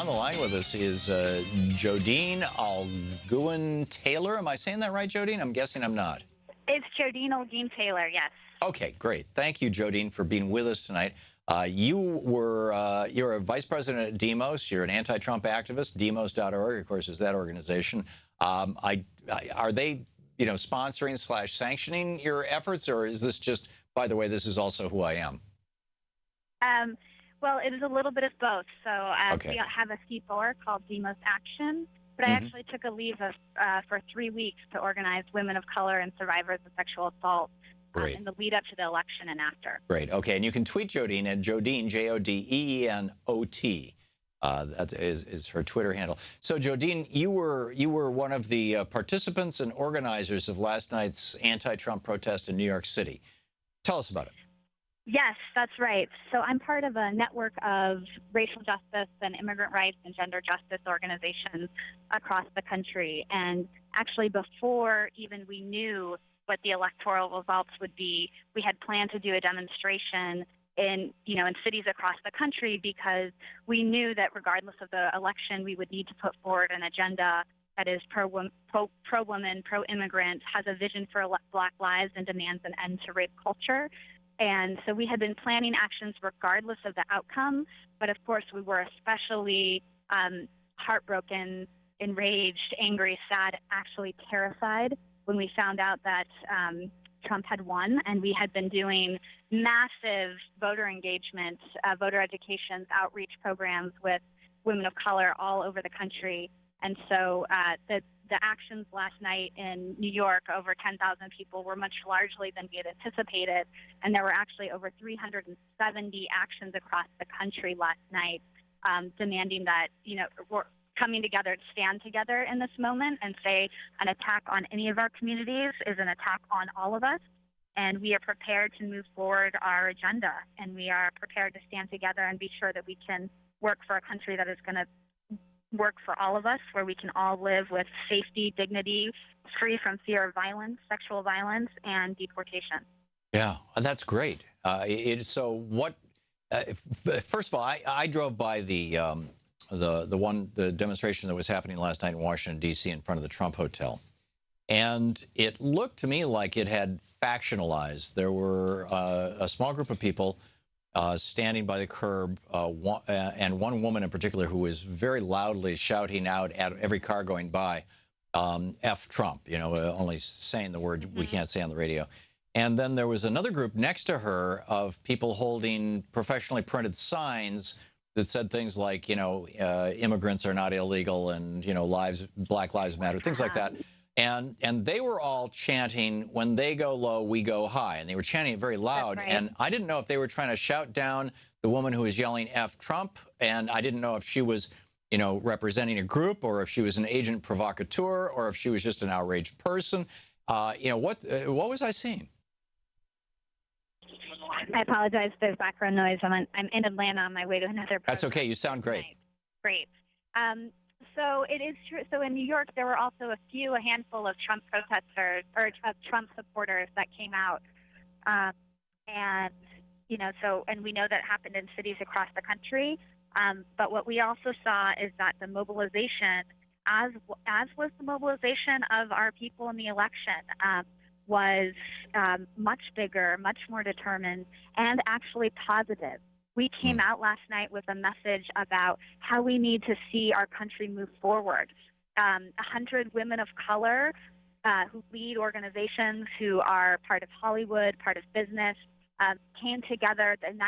on the line with us is Jodeen Olguin-Tayler. Am I saying that right, Jodeen? I'm guessing I'm not. It's Jodeen Olguin-Tayler, yes. Okay, great. Thank you, Jodeen, for being with us tonight. You're a vice president at Demos. You're an anti-Trump activist. Demos.org, of course, is that organization. Are they, sponsoring / sanctioning your efforts, or is this just, by the way, this is also who I am? Well, it is a little bit of both. So Okay. we have a C4 called Jodeens Activism, but I actually took a leave for 3 weeks to organize women of color and survivors of sexual assault in the lead up to the election and after. Great. Okay, and you can tweet Jodeen at Jodeen, Jodeenot. That is her Twitter handle. So, Jodeen, you were one of the participants and organizers of last night's anti-Trump protest in New York City. Tell us about it. Yes, that's right. So I'm part of a network of racial justice and immigrant rights and gender justice organizations across the country. And actually, before even we knew what the electoral results would be, we had planned to do a demonstration in cities across the country, because we knew that regardless of the election, we would need to put forward an agenda that is pro-woman, pro-immigrant, has a vision for Black lives, and demands an end to rape culture. And so we had been planning actions regardless of the outcome. But of course, we were especially heartbroken, enraged, angry, sad, actually terrified when we found out that Trump had won. And we had been doing massive voter engagement, voter education, outreach programs with women of color all over the country. And so the actions last night in New York, over 10,000 people, were much largely than we had anticipated. And there were actually over 370 actions across the country last night, demanding that, we're coming together to stand together in this moment and say an attack on any of our communities is an attack on all of us. And we are prepared to move forward our agenda. And we are prepared to stand together and be sure that we can work for a country that is going to work for all of us, where we can all live with safety, dignity, free from fear of violence, sexual violence, and deportation. Yeah, that's great. So what? First of all, I drove by the demonstration that was happening last night in Washington, D.C. in front of the Trump Hotel, and it looked to me like it had factionalized. There were a small group of people standing by the curb, and one woman in particular who was very loudly shouting out at every car going by, F Trump, only saying the word we can't say on the radio. And then there was another group next to her of people holding professionally printed signs that said things like, immigrants are not illegal, and, Black Lives Matter, things like that. And they were all chanting, when they go low, we go high. And they were chanting it very loud. Right. And I didn't know if they were trying to shout down the woman who was yelling F Trump. And I didn't know if she was, representing a group, or if she was an agent provocateur, or if she was just an outraged person. What was I seeing? I apologize if there's background noise. I'm in Atlanta on my way to another protest. That's okay. You sound great. Great. So it is true. So in New York, there were also a handful of Trump protesters or Trump supporters that came out. And we know that happened in cities across the country. But what we also saw is that the mobilization, as was the mobilization of our people in the election, was much bigger, much more determined, and actually positive. We came out last night with a message about how we need to see our country move forward. 100 women of color who lead organizations, who are part of Hollywood, part of business, came together in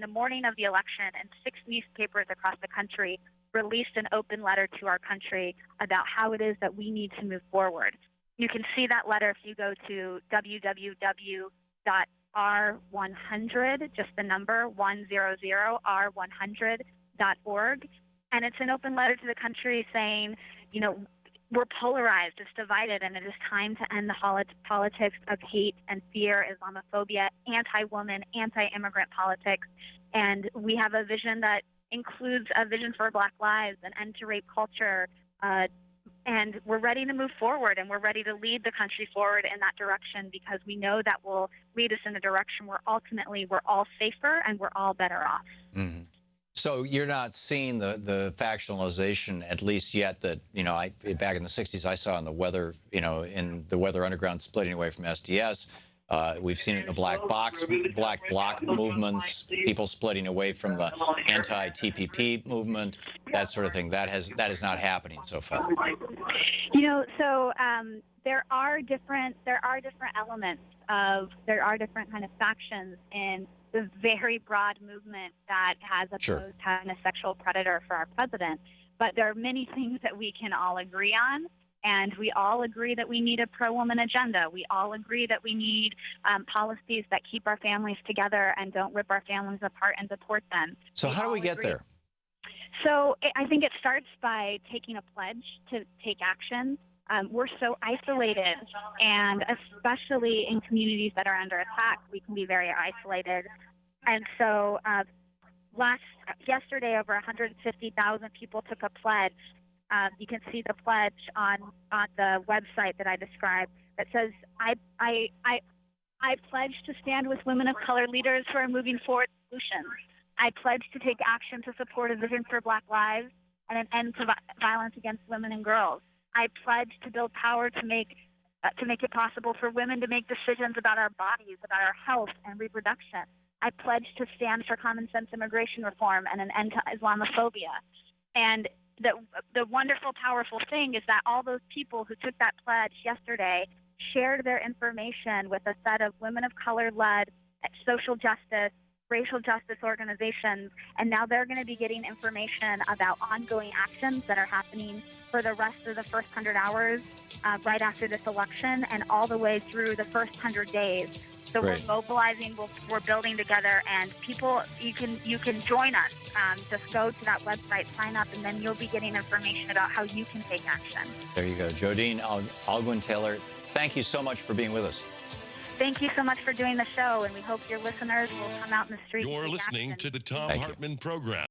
the morning of the election, and 6 newspapers across the country released an open letter to our country about how it is that we need to move forward. You can see that letter if you go to www.r100, just the number 100r100.org. And it's an open letter to the country saying, we're polarized, it's divided, and it is time to end the politics of hate and fear, Islamophobia, anti-woman, anti-immigrant politics. And we have a vision that includes a vision for Black lives, an end to rape culture, and we're ready to move forward, and we're ready to lead the country forward in that direction, because we know that will lead us in a direction where ultimately we're all safer and we're all better off. So you're not seeing the factionalization, at least yet, that, back in the 60s, I saw in the weather, in the Weather Underground splitting away from SDS. We've seen it in the black bloc movements, people splitting away from the anti-TPP movement, that sort of thing. That is not happening so far. So there are different elements there are different kind of factions in the very broad movement that has opposed having a sexual predator for our president. But there are many things that we can all agree on. And we all agree that we need a pro-woman agenda. We all agree that we need policies that keep our families together and don't rip our families apart and deport them. So how do we get there? So I think it starts by taking a pledge to take action. We're so isolated, and especially in communities that are under attack, we can be very isolated. And so yesterday, over 150,000 people took a pledge. You can see the pledge on the website that I described that says, I pledge to stand with women of color leaders who are moving forward solutions. I pledge to take action to support a vision for Black lives and an end to violence against women and girls. I pledge to build power to make it possible for women to make decisions about our bodies, about our health and reproduction. I pledge to stand for common sense immigration reform and an end to Islamophobia. And the wonderful, powerful thing is that all those people who took that pledge yesterday shared their information with a set of women of color-led social justice, racial justice organizations, and now they're going to be getting information about ongoing actions that are happening for the rest of the first 100 hours right after this election and all the way through the first 100 days. So We're mobilizing, we're building together, and people, you can join us. Just go to that website, sign up, and then you'll be getting information about how you can take action. There you go. Jodeen Olguin-Tayler, thank you so much for being with us. Thank you so much for doing the show, and we hope your listeners will come out in the streets. You're listening to the Thom Hartmann program.